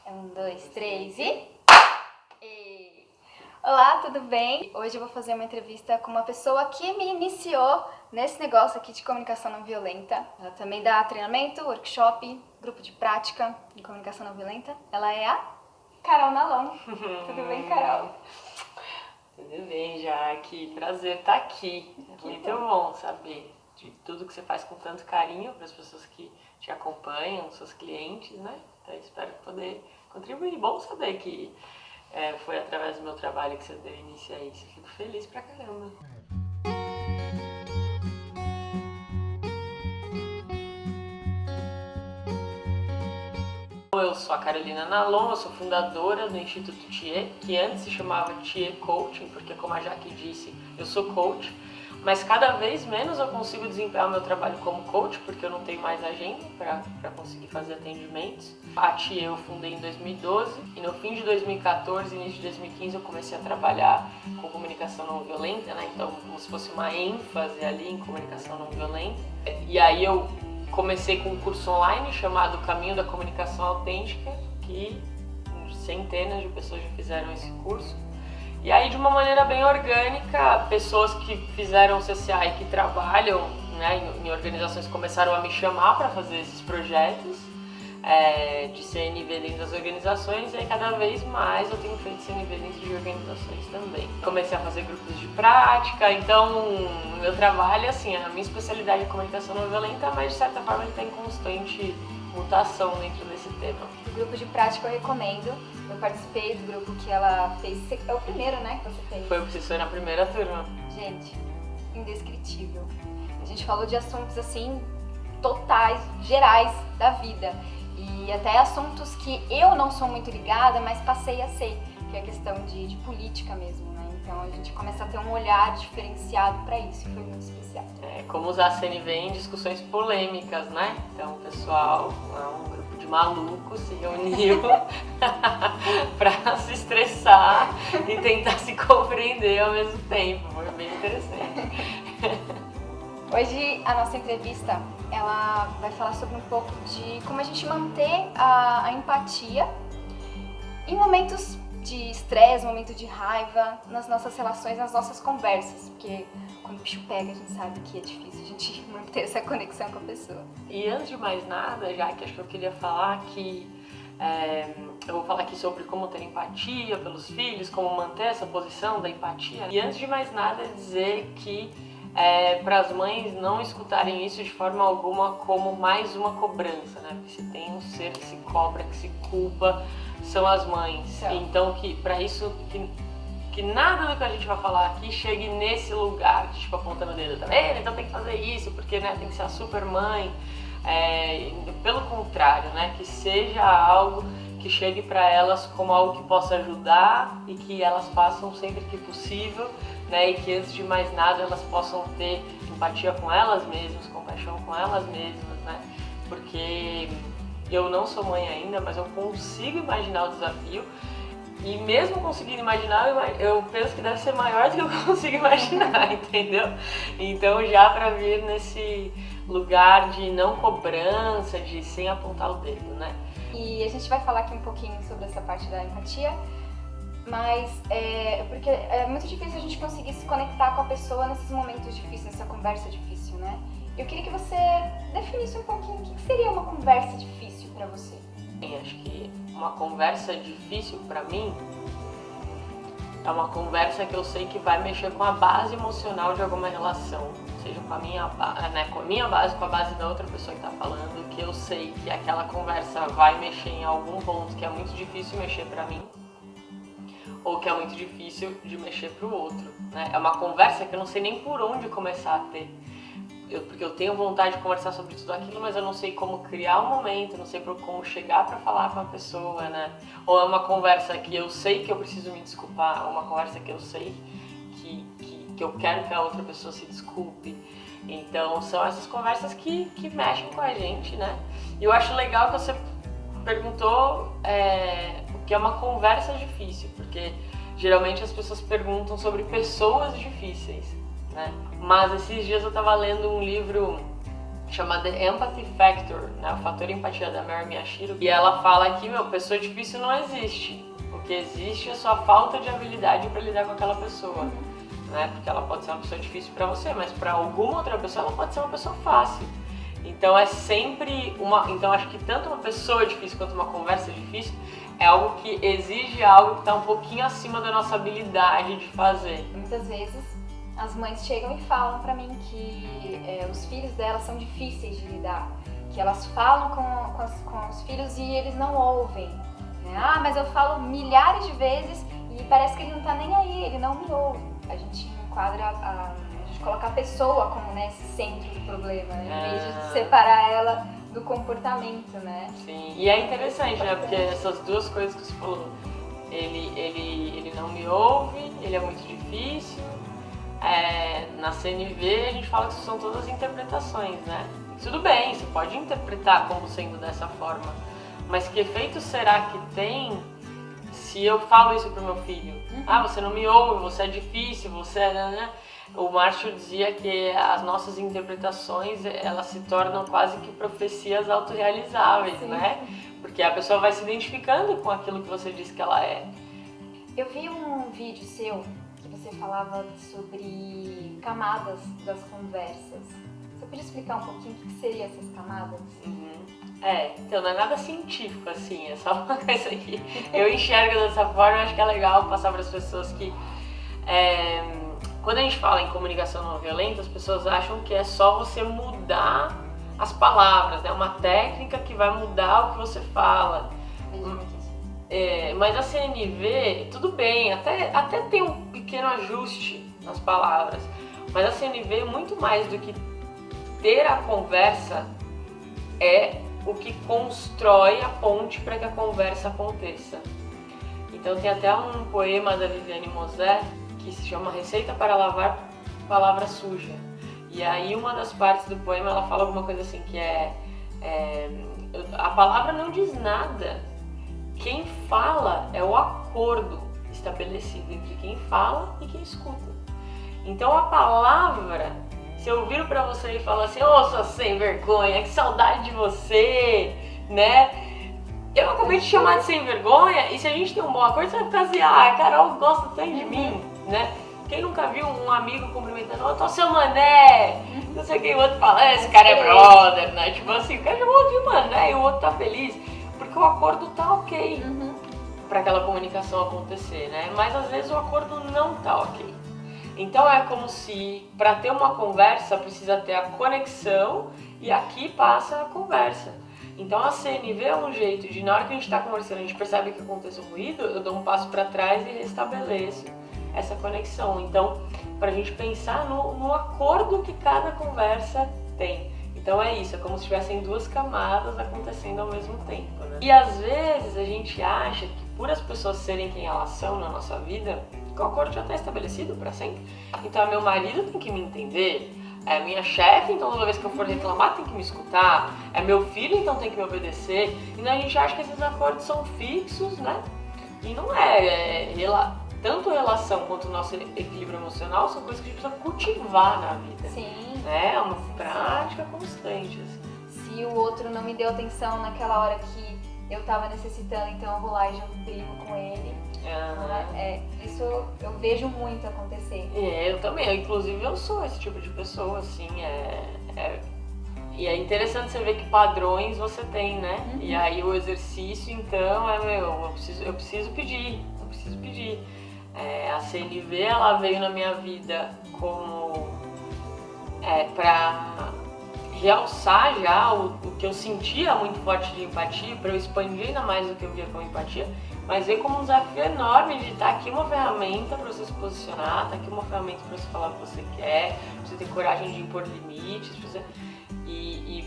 Um, dois, três e... Olá, tudo bem? Hoje eu vou fazer uma entrevista com uma pessoa que me iniciou nesse negócio aqui de comunicação não violenta. Ela também dá treinamento, workshop, grupo de prática de comunicação não violenta. Ela é a Carol Nalon. Tudo bem, Carol? Tudo bem, Jaque. Prazer estar aqui. É muito bom saber de tudo que você faz com tanto carinho para as pessoas que te acompanham, seus clientes, né? Então, espero poder contribuir. Bom saber que foi através do meu trabalho que você deu início a isso. Fico feliz pra caramba. Eu sou a Carolina Nalon, eu sou fundadora do Instituto TIE, que antes se chamava TIE Coaching, porque como a Jaque disse, eu sou coach, mas cada vez menos eu consigo desempenhar o meu trabalho como coach, porque eu não tenho mais agenda para conseguir fazer atendimentos. A TIE eu fundei em 2012 e no fim de 2014, início de 2015, eu comecei a trabalhar com comunicação não violenta, né? Então como se fosse uma ênfase ali em comunicação não violenta. E aí eu comecei com um curso online chamado Caminho da Comunicação Autêntica, que centenas de pessoas já fizeram esse curso. E aí, de uma maneira bem orgânica, pessoas que fizeram CCA e que trabalham, né, em organizações começaram a me chamar para fazer esses projetos de CNV dentro das organizações, e aí cada vez mais eu tenho feito CNV dentro de organizações também. Comecei a fazer grupos de prática, então meu trabalho, assim, a minha especialidade é comunicação não violenta, mas de certa forma ele está em constante mutação dentro desse tema. O grupo de prática eu recomendo. Eu participei do grupo que ela fez. É o primeiro, né, que você fez? Foi na primeira turma. Gente, indescritível. A gente falou de assuntos assim, totais, gerais da vida. E até assuntos que eu não sou muito ligada, mas passei a ser, que é a questão de política mesmo, né? Então a gente começa a ter um olhar diferenciado para isso, e foi muito especial. Como usar a CNV em discussões polêmicas, né? Então o pessoal, um grupo de malucos se reuniu para se estressar e tentar se compreender ao mesmo tempo. Foi bem interessante. Hoje a nossa entrevista, ela vai falar sobre um pouco de como a gente manter a empatia em momentos de estresse, momento de raiva, nas nossas relações, nas nossas conversas, porque quando o bicho pega a gente sabe que é difícil a gente manter essa conexão com a pessoa. E antes de mais nada, já que acho que eu queria falar que eu vou falar aqui sobre como ter empatia pelos filhos, como manter essa posição da empatia. E antes de mais nada dizer que para as mães não escutarem isso de forma alguma como mais uma cobrança, né? Porque se tem um ser que se cobra, que se culpa, são as mães. Então que para isso que nada do que a gente vai falar aqui chegue nesse lugar, de, tipo, apontando o dedo, tá vendo? Então tem que fazer isso, porque, né, tem que ser a super mãe. Pelo contrário, né, que seja algo que chegue para elas como algo que possa ajudar e que elas façam sempre que possível, né, e que antes de mais nada elas possam ter empatia com elas mesmas, compaixão com elas mesmas, né, porque eu não sou mãe ainda, mas eu consigo imaginar o desafio. E mesmo conseguindo imaginar, eu penso que deve ser maior do que eu consigo imaginar, entendeu? Então já para vir nesse lugar de não cobrança, de sem apontar o dedo, né? E a gente vai falar aqui um pouquinho sobre essa parte da empatia, mas porque é muito difícil a gente conseguir se conectar com a pessoa nesses momentos difíceis, nessa conversa difícil, né? Eu queria que você definisse um pouquinho o que seria uma conversa difícil para você. Acho que uma conversa difícil para mim é uma conversa que eu sei que vai mexer com a base emocional de alguma relação, seja com a minha base, com a base da outra pessoa que está falando, que eu sei que aquela conversa vai mexer em algum ponto que é muito difícil mexer para mim, ou que é muito difícil de mexer para o outro, né? É uma conversa que eu não sei nem por onde começar a ter. Porque eu tenho vontade de conversar sobre tudo aquilo, mas eu não sei como criar um momento, não sei como chegar para falar com a pessoa, né? Ou é uma conversa que eu sei que eu preciso me desculpar, ou uma conversa que eu sei que eu quero que a outra pessoa se desculpe. Então são essas conversas que mexem com a gente, né? E eu acho legal que você perguntou o que é uma conversa difícil, porque geralmente as pessoas perguntam sobre pessoas difíceis, né? Mas esses dias eu estava lendo um livro chama The Empathy Factor, né? O fator empatia da Mary Miyashiro. E ela fala que, pessoa difícil não existe. O que existe é só falta de habilidade para lidar com aquela pessoa. Né? Porque ela pode ser uma pessoa difícil para você, mas para alguma outra pessoa ela pode ser uma pessoa fácil. Então é sempre então acho que tanto uma pessoa difícil quanto uma conversa difícil é algo que exige algo que está um pouquinho acima da nossa habilidade de fazer. Muitas vezes as mães chegam e falam pra mim que os filhos delas são difíceis de lidar, que elas falam com os filhos e eles não ouvem. Ah, mas eu falo milhares de vezes e parece que ele não tá nem aí, ele não me ouve. A gente enquadra, a gente coloca a pessoa como, né, esse centro do problema, né, em vez de separar ela do comportamento, né? Sim, e é interessante, né, porque essas duas coisas que você falou, ele não me ouve, ele é muito difícil. Na CNV a gente fala que isso são todas interpretações, né? Tudo bem, você pode interpretar como sendo dessa forma, mas que efeito será que tem se eu falo isso pro meu filho? Ah, você não me ouve, você é difícil, você é... Né? O Marshall dizia que as nossas interpretações, elas se tornam quase que profecias autorrealizáveis, né? Porque a pessoa vai se identificando com aquilo que você diz que ela é. Eu vi um vídeo seu que você falava sobre camadas das conversas. Você podia explicar um pouquinho o que seriam essas camadas? Então não é nada científico assim, é só uma coisa que eu enxergo dessa forma. Eu acho que é legal passar para as pessoas que quando a gente fala em comunicação não violenta, as pessoas acham que é só você mudar as palavras, né? Uma técnica que vai mudar o que você fala. Mas a CNV, tudo bem, até tem um pequeno ajuste nas palavras, mas a CNV, muito mais do que ter a conversa, é o que constrói a ponte para que a conversa aconteça. Então tem até um poema da Viviane Mosé que se chama Receita para Lavar Palavra Suja. E aí uma das partes do poema ela fala alguma coisa assim que a palavra não diz nada. Quem fala é o acordo estabelecido entre quem fala e quem escuta. Então a palavra, se eu viro pra você e falar assim, sua sem vergonha, que saudade de você, né? Eu acabei de chamar de sem vergonha e se a gente tem um bom acordo, você vai ficar assim, a Carol gosta tanto de mim, né? Quem nunca viu um amigo cumprimentando, tô seu mané, não sei quem, o outro fala, esse cara é brother, né? Tipo assim, o cara chamou de mané e o outro tá feliz, porque o acordo tá ok pra aquela comunicação acontecer, né? Mas às vezes o acordo não tá ok. Então é como se, para ter uma conversa, precisa ter a conexão e aqui passa a conversa. Então a CNV é um jeito de, na hora que a gente está conversando, a gente percebe que acontece um ruído, eu dou um passo para trás e restabeleço essa conexão. Então, para a gente pensar no acordo que cada conversa tem. Então é isso, é como se tivessem duas camadas acontecendo ao mesmo tempo, né? E às vezes a gente acha que por as pessoas serem quem elas são na nossa vida, o acordo já está estabelecido para sempre. Então, meu marido tem que me entender, é minha chefe, então toda vez que eu for reclamar tem que me escutar, é meu filho, então tem que me obedecer. E a gente acha que esses acordos são fixos, né? E não é. Tanto a relação quanto o nosso equilíbrio emocional são coisas que a gente precisa cultivar na vida. Sim. Né? É uma prática constante. Assim. Se o outro não me deu atenção naquela hora que eu tava necessitando, então eu vou lá e já brigo com ele. Isso eu vejo muito acontecer. Eu também, inclusive eu sou esse tipo de pessoa, assim, e é interessante você ver que padrões você tem, né? E aí o exercício, então, eu preciso pedir. A CNV, ela veio na minha vida como pra realçar já o que eu sentia muito forte de empatia, para eu expandir ainda mais o que eu via como empatia, mas veio como um desafio enorme de estar aqui uma ferramenta para você se posicionar, tá aqui uma ferramenta para você falar o que você quer, pra você ter coragem de impor limites, e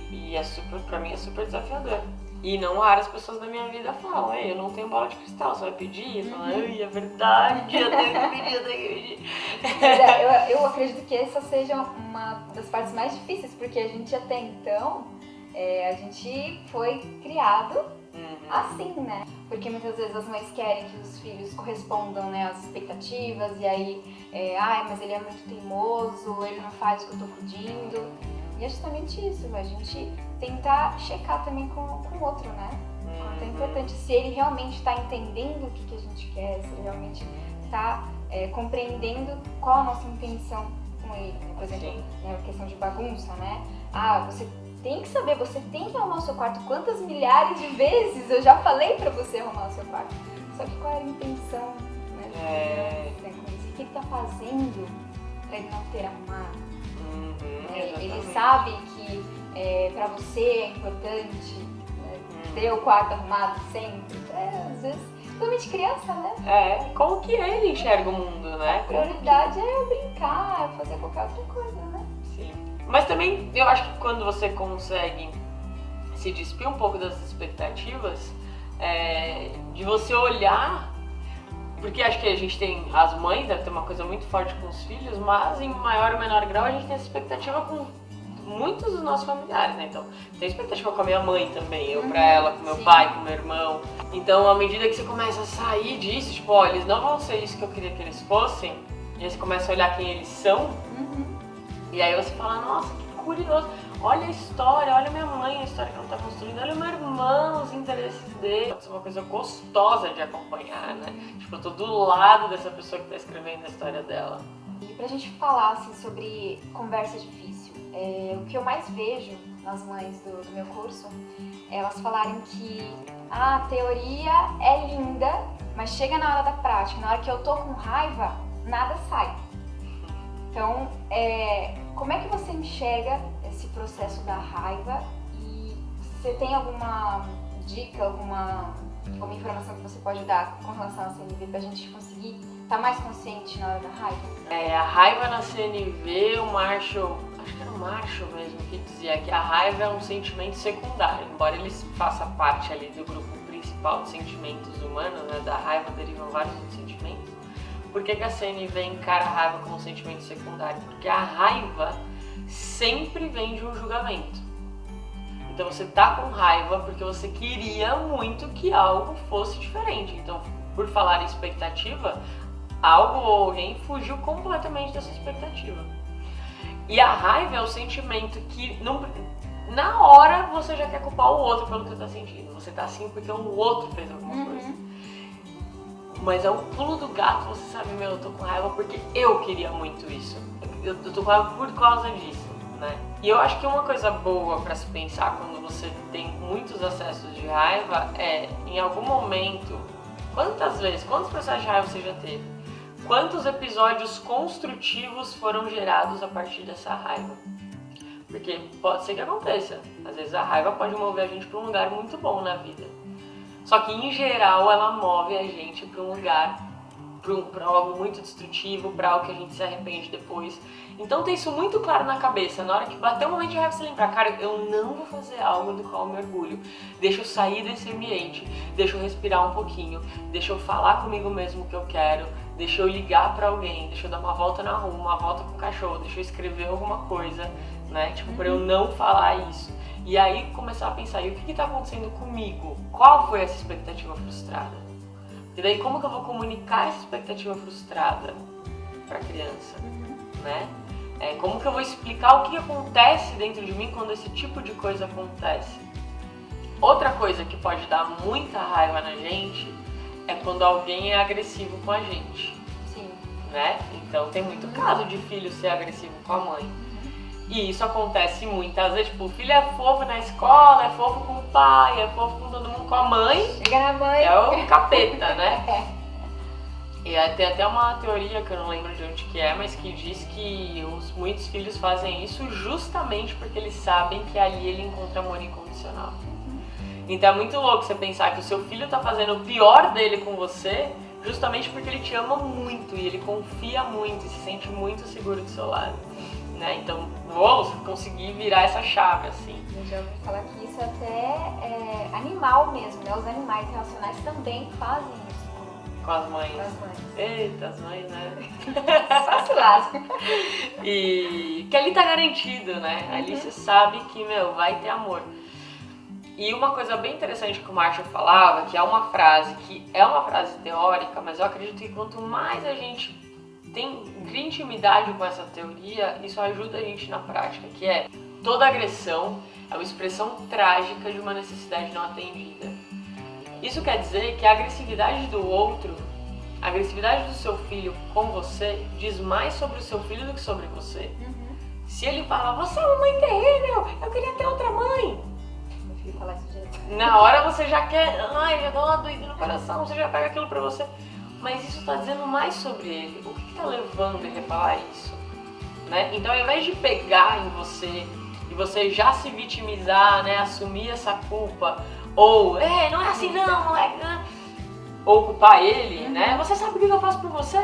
pra mim é super desafiador. E não raras pessoas da minha vida falam, eu não tenho bola de cristal, você vai pedir? Eu falo, é verdade, eu tenho que pedir. Eu acredito que essa seja uma das partes mais difíceis, porque a gente até então, a gente foi criado assim, né? Porque muitas vezes as mães querem que os filhos correspondam, né, às expectativas, e aí, mas ele é muito teimoso, ele não faz o que eu tô pedindo. E é justamente isso, a gente tentar checar também com o outro, né? Quanto é importante, se ele realmente está entendendo o que a gente quer, se ele realmente está compreendendo qual a nossa intenção com ele. Por exemplo, né, a questão de bagunça, né? Você tem que saber, você tem que arrumar o seu quarto. Quantas milhares de vezes eu já falei pra você arrumar o seu quarto? Só que qual é a intenção, né? O que ele tá fazendo pra ele não ter arrumado? Ele sabe que pra você é importante ter o quarto arrumado sempre. Às vezes, principalmente criança, né? Como que ele enxerga o mundo, né? A prioridade é brincar, fazer qualquer outra coisa, né? Sim. Mas também, eu acho que quando você consegue se despir um pouco das expectativas, de você olhar, porque acho que a gente tem, as mães devem ter uma coisa muito forte com os filhos, mas em maior ou menor grau a gente tem essa expectativa com muitos dos nossos familiares, né? Então, tem expectativa com a minha mãe também, eu pra ela, com meu pai, com meu irmão. Então, à medida que você começa a sair disso, tipo, ó, eles não vão ser isso que eu queria que eles fossem, e aí você começa a olhar quem eles são, e aí você fala, nossa, que curioso, olha a história, olha minha mãe, a história que ela tá construindo, olha o meu irmão, os interesses dele. Isso é uma coisa gostosa de acompanhar, né? Tipo, eu tô do lado dessa pessoa que tá escrevendo a história dela. E pra gente falar, assim, sobre conversa difícil, o que eu mais vejo nas mães do meu curso, elas falarem que a teoria é linda, mas chega na hora da prática, na hora que eu tô com raiva, nada sai. Então, como é que você enxerga esse processo da raiva e você tem alguma dica, alguma informação que você pode dar com relação à CNV pra gente conseguir estar mais consciente na hora da raiva? A raiva na CNV, o Marshall, acho que era o Marshall mesmo que dizia que a raiva é um sentimento secundário, embora ele faça parte ali do grupo principal de sentimentos humanos, né, da raiva derivam vários outros sentimentos. Por que a CNV encara a raiva como um sentimento secundário? Porque a raiva sempre vem de um julgamento. Então você tá com raiva porque você queria muito que algo fosse diferente. Então, por falar em expectativa, algo ou alguém fugiu completamente dessa expectativa. E a raiva é o sentimento que, na hora, você já quer culpar o outro pelo que você tá sentindo. Você tá assim porque o outro fez alguma coisa. Mas é o pulo do gato, você sabe, eu tô com raiva porque eu queria muito isso. Eu tô com raiva por causa disso, né? E eu acho que uma coisa boa pra se pensar quando você tem muitos acessos de raiva em algum momento, quantos processos de raiva você já teve? Quantos episódios construtivos foram gerados a partir dessa raiva? Porque pode ser que aconteça. Às vezes a raiva pode mover a gente pra um lugar muito bom na vida. Só que, em geral, ela move a gente para um lugar, para algo muito destrutivo, para algo que a gente se arrepende depois. Então, ter isso muito claro na cabeça. Na hora que bater o momento de raiva, você lembrar, cara, eu não vou fazer algo do qual eu me orgulho. Deixa eu sair desse ambiente, deixa eu respirar um pouquinho, deixa eu falar comigo mesmo o que eu quero, deixa eu ligar para alguém, deixa eu dar uma volta na rua, uma volta com o cachorro, deixa eu escrever alguma coisa, né? Tipo, para eu não falar isso. E aí começar a pensar, e o que está acontecendo comigo? Qual foi essa expectativa frustrada? E daí como que eu vou comunicar essa expectativa frustrada para a criança? Né? Como que eu vou explicar o que acontece dentro de mim quando esse tipo de coisa acontece? Outra coisa que pode dar muita raiva na gente é quando alguém é agressivo com a gente. Sim. Né? Então tem muito caso de filho ser agressivo com a mãe. E isso acontece muitas vezes, tipo, o filho é fofo na escola, é fofo com o pai, é fofo com todo mundo, com a mãe. Chega na mãe. É o capeta, né? E aí tem até uma teoria, que eu não lembro de onde que é, mas que diz que muitos filhos fazem isso justamente porque eles sabem que ali ele encontra amor incondicional. Então é muito louco você pensar que o seu filho tá fazendo o pior dele com você justamente porque ele te ama muito e ele confia muito e se sente muito seguro do seu lado. Né? Então, vou conseguir virar essa chave, assim. Eu já ouvi falar que isso até é animal mesmo, né? Os animais relacionais também fazem isso. Com as mães. Com as mães. Eita, as mães, né? Só se lasca. E que ali tá garantido, né? Ali você sabe que, vai ter amor. E uma coisa bem interessante que o Marshall falava, que é uma frase teórica, mas eu acredito que quanto mais a gente cria intimidade com essa teoria, isso ajuda a gente na prática, que é toda agressão é uma expressão trágica de uma necessidade não atendida. Isso quer dizer que a agressividade do outro, a agressividade do seu filho com você, diz mais sobre o seu filho do que sobre você. Se ele fala, você é uma mãe terrível, eu queria ter outra mãe. Meu filho fala isso direto. Na hora você já quer, já dá uma doida no coração, você já pega aquilo pra você. Mas isso tá dizendo mais sobre ele. O que tá levando ele a falar isso? Né? Então, ao invés de pegar em você e você já se vitimizar, né, assumir essa culpa, ou, não é assim não é, né? Ou culpar ele, né? Você sabe o que eu faço por você?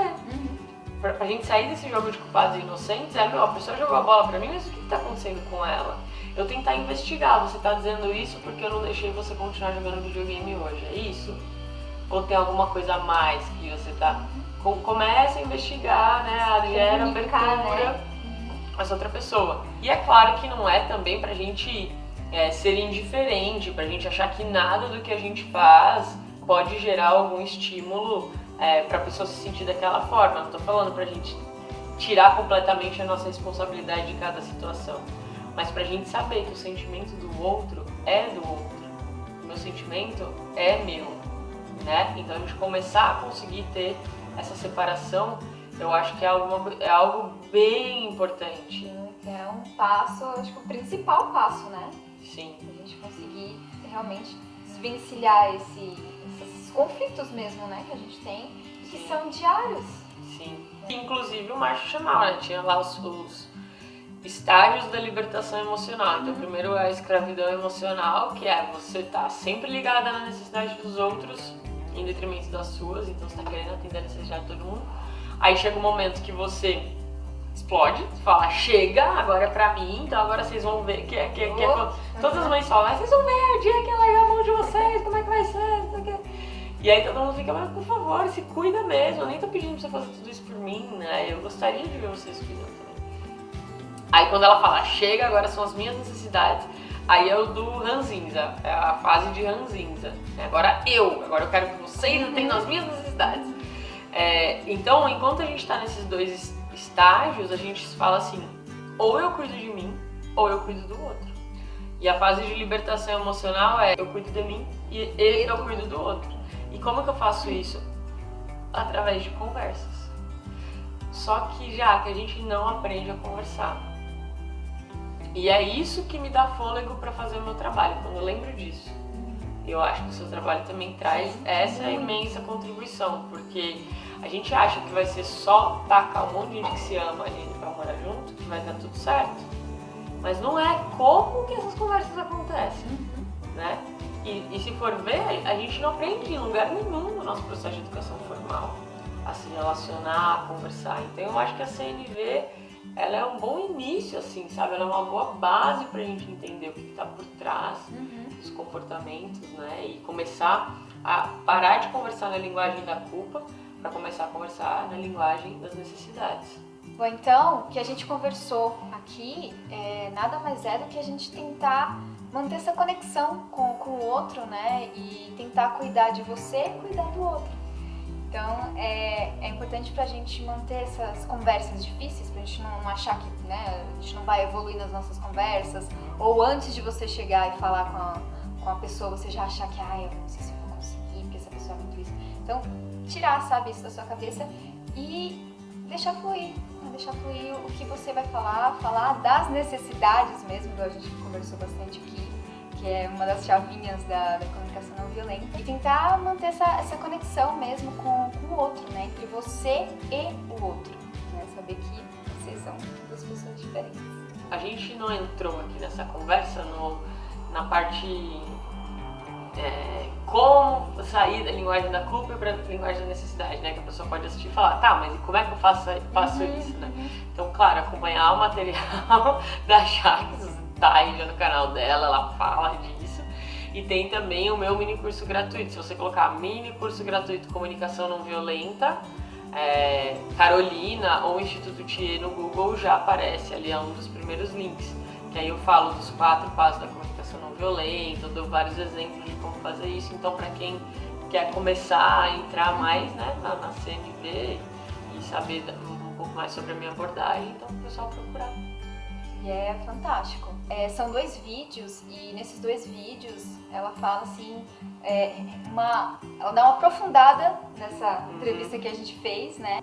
Pra gente sair desse jogo de culpados e inocentes, a pessoa jogou a bola pra mim, mas o que tá acontecendo com ela? Eu tentar investigar, você tá dizendo isso porque eu não deixei você continuar jogando videogame hoje, é isso? Ou tem alguma coisa a mais que você tá... Começa a investigar, né? Gera abertura com essa outra pessoa. E é claro que não é também pra gente ser indiferente, pra gente achar que nada do que a gente faz pode gerar algum estímulo pra pessoa se sentir daquela forma. Não tô falando pra gente tirar completamente a nossa responsabilidade de cada situação, mas pra gente saber que o sentimento do outro é do outro, o meu sentimento é meu, né? Então a gente começar a conseguir ter essa separação, eu acho que é algo bem importante. É um passo, acho que o principal passo, né? Sim. A gente conseguir realmente desvencilhar esses conflitos mesmo, né? Que a gente tem, que são diários. Sim. Inclusive o Marshall chamava, né? Tinha lá os estágios da libertação emocional. Então, primeiro é a escravidão emocional, que é você tá sempre ligada na necessidade dos outros, em detrimento das suas, então você tá querendo atender a necessidade de todo mundo. Aí chega um momento que você explode, fala, chega, agora é pra mim, então agora vocês vão ver que todas as mães falam, vocês vão ver o dia que eu largar a mão de vocês, como é que vai ser, e aí todo mundo fica, mas por favor, se cuida mesmo, eu nem tô pedindo pra você fazer tudo isso por mim, né, eu gostaria de ver vocês cuidando também. Aí quando ela fala, chega, agora são as minhas necessidades, aí é o do ranzinza, é a fase de ranzinza. Agora eu quero que vocês atendam as minhas necessidades. Então, enquanto a gente está nesses dois estágios, a gente fala assim, ou eu cuido de mim, ou eu cuido do outro. E a fase de libertação emocional é eu cuido de mim e eu cuido do outro. E como que eu faço isso? Através de conversas. Só que já que a gente não aprende a conversar. E é isso que me dá fôlego para fazer o meu trabalho, quando eu lembro disso. Eu acho que o seu trabalho também traz essa imensa contribuição, porque a gente acha que vai ser só tacar um monte de gente que se ama ali pra morar junto, que vai dar tudo certo. Mas não é como que essas conversas acontecem, né? E se for ver, a gente não aprende em lugar nenhum no nosso processo de educação formal a se relacionar, a conversar. Então eu acho que a CNV, ela é um bom início, assim, sabe? Ela é uma boa base pra gente entender o que tá por trás dos comportamentos, né? E começar a parar de conversar na linguagem da culpa para começar a conversar na linguagem das necessidades. Bom, então, o que a gente conversou aqui nada mais é do que a gente tentar manter essa conexão com o outro, né? E tentar cuidar de você e cuidar do outro. Então, é importante pra gente manter essas conversas difíceis, pra gente não achar que, né, a gente não vai evoluir nas nossas conversas, ou antes de você chegar e falar com a pessoa, você já achar que, eu não sei se eu vou conseguir, porque essa pessoa é muito isso. Então, tirar, sabe, isso da sua cabeça e deixar fluir o que você vai falar das necessidades mesmo, igual a gente conversou bastante aqui, que é uma das chavinhas da comunicação não violenta, e tentar manter essa conexão mesmo com o outro, né, entre você e o outro, né, saber que vocês são duas pessoas diferentes. A gente não entrou aqui nessa conversa na parte como sair da linguagem da culpa para a linguagem da necessidade, né? Que a pessoa pode assistir e falar, tá, mas e como é que eu faço isso, né? Então, claro, acompanhar o material da Jax, tá aí já no canal dela, ela fala disso. E tem também o meu mini curso gratuito. Se você colocar mini curso gratuito Comunicação Não Violenta, Carolina ou Instituto Thier no Google, já aparece ali, é um dos primeiros links. Que aí eu falo dos 4 passos da comunicação não violenta, eu dou vários exemplos de como fazer isso. Então, para quem quer começar a entrar mais, né, na CNV e saber um pouco mais sobre a minha abordagem, então o pessoal procurar. E é fantástico. São 2 vídeos e nesses 2 vídeos ela fala assim, ela dá uma aprofundada nessa entrevista que a gente fez, né?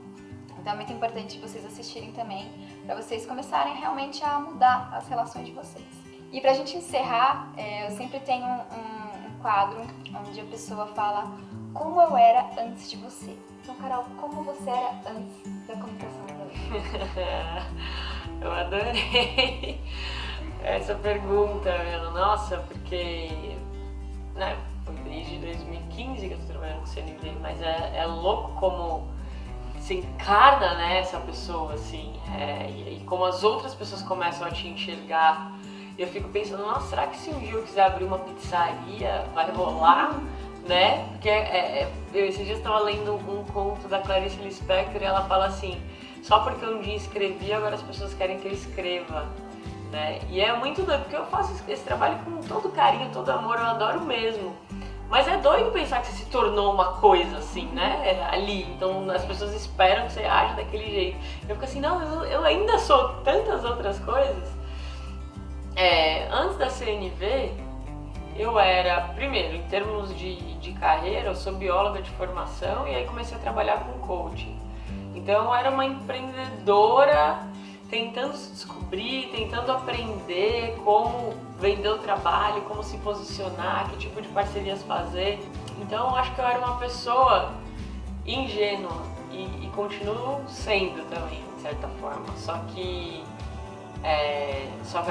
Então é muito importante vocês assistirem também, para vocês começarem realmente a mudar as relações de vocês. E pra gente encerrar, eu sempre tenho um quadro onde a pessoa fala como eu era antes de você. Então, Carol, como você era antes da comunicação violenta? Eu adorei essa pergunta, nossa, porque né, foi desde 2015 que eu tô trabalhando com CNV, mas é louco como se encarna, né, essa pessoa, assim, e como as outras pessoas começam a te enxergar. Eu fico pensando, nossa, será que se um dia eu quiser abrir uma pizzaria, vai rolar? Né? Porque eu esses dias estava lendo um conto da Clarice Lispector e ela fala assim, só porque eu um dia escrevi, agora as pessoas querem que eu escreva, né? E é muito doido, porque eu faço esse trabalho com todo carinho, todo amor, eu adoro mesmo. Mas é doido pensar que você se tornou uma coisa assim, né? Ali, então as pessoas esperam que você age daquele jeito. Eu fico assim, não, eu ainda sou tantas outras coisas. Antes da CNV, eu era, primeiro, em termos de carreira, eu sou bióloga de formação e aí comecei a trabalhar com coaching. Então eu era uma empreendedora tentando se descobrir, tentando aprender como vender o trabalho, como se posicionar, que tipo de parcerias fazer. Então eu acho que eu era uma pessoa ingênua e continuo sendo também, de certa forma. Só que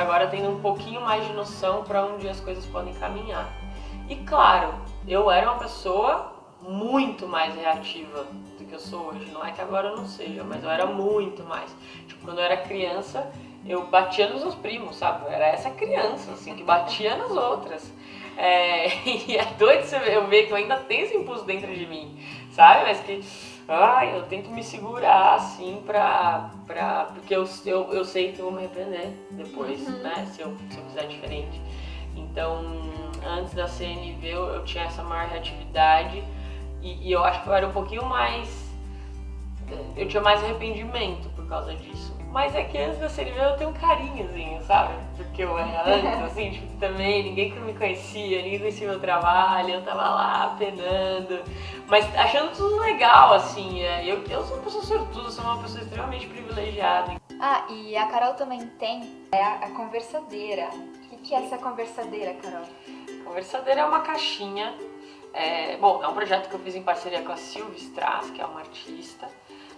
agora tendo um pouquinho mais de noção para onde as coisas podem caminhar. E claro, eu era uma pessoa muito mais reativa do que eu sou hoje. Não é que agora eu não seja, mas eu era muito mais. Tipo, quando eu era criança, eu batia nos meus primos, sabe? Eu era essa criança, assim, que batia nas outras. E é doido eu ver que eu ainda tenho esse impulso dentro de mim, sabe? Mas que eu tento me segurar, assim, porque eu sei que eu vou me arrepender depois, né? Se eu fizer diferente. Então, antes da CNV, eu tinha essa maior reatividade e eu acho que eu era um pouquinho mais... Eu tinha mais arrependimento por causa disso. Mas é que antes da CNV eu tenho um carinhozinho, sabe? Porque eu era antes, assim, tipo, também ninguém que me conhecia, ninguém conhecia meu trabalho, eu tava lá penando, mas achando tudo legal, assim. Eu sou uma pessoa sortuda, sou uma pessoa extremamente privilegiada. E a Carol também tem a conversadeira. O que é essa conversadeira, Carol? Conversadeira é uma caixinha. É um projeto que eu fiz em parceria com a Silvia Strass, que é uma artista.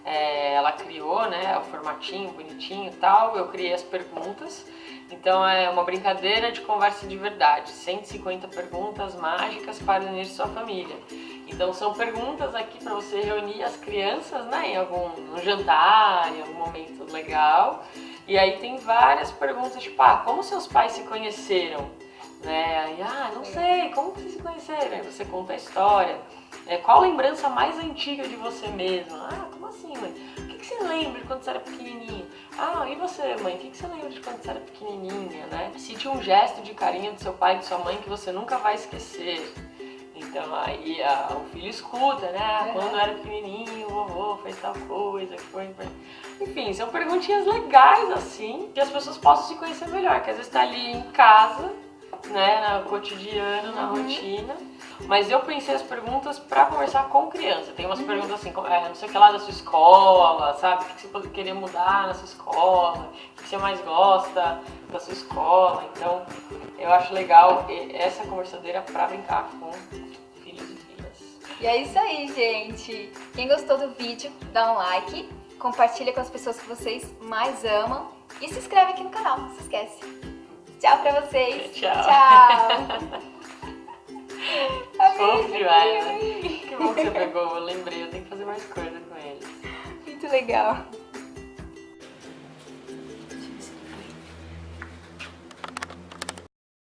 Ela criou, né, o formatinho bonitinho e tal, eu criei as perguntas. Então é uma brincadeira de conversa de verdade, 150 perguntas mágicas para unir sua família. Então são perguntas aqui para você reunir as crianças, né, em algum jantar, em algum momento legal. E aí tem várias perguntas, tipo, como seus pais se conheceram? Né? Aí, não sei, como que vocês se conheceram? Aí você conta a história. Qual a lembrança mais antiga de você mesmo? Como assim, mãe? O que você lembra de quando você era pequenininho? E você, mãe? O que você lembra de quando você era pequenininha, né? Cite um gesto de carinho do seu pai e de sua mãe que você nunca vai esquecer. Então aí o filho escuta, né? Quando eu era pequenininho, o vovô fez tal coisa, que foi... Enfim, são perguntinhas legais, assim, que as pessoas possam se conhecer melhor, que às vezes tá ali em casa, né, no cotidiano, na rotina. Mas eu pensei as perguntas pra conversar com criança. Tem umas perguntas assim, não sei o que lá da sua escola, sabe? O que você queria mudar na sua escola? O que você mais gosta da sua escola? Então, eu acho legal essa conversadeira pra brincar com filhos e filhas. E é isso aí, gente. Quem gostou do vídeo, dá um like, compartilha com as pessoas que vocês mais amam e se inscreve aqui no canal, não se esquece. Tchau pra vocês. Tchau. Fofo demais, né? Que bom que você pegou, eu lembrei, eu tenho que fazer mais coisa com eles. Muito legal.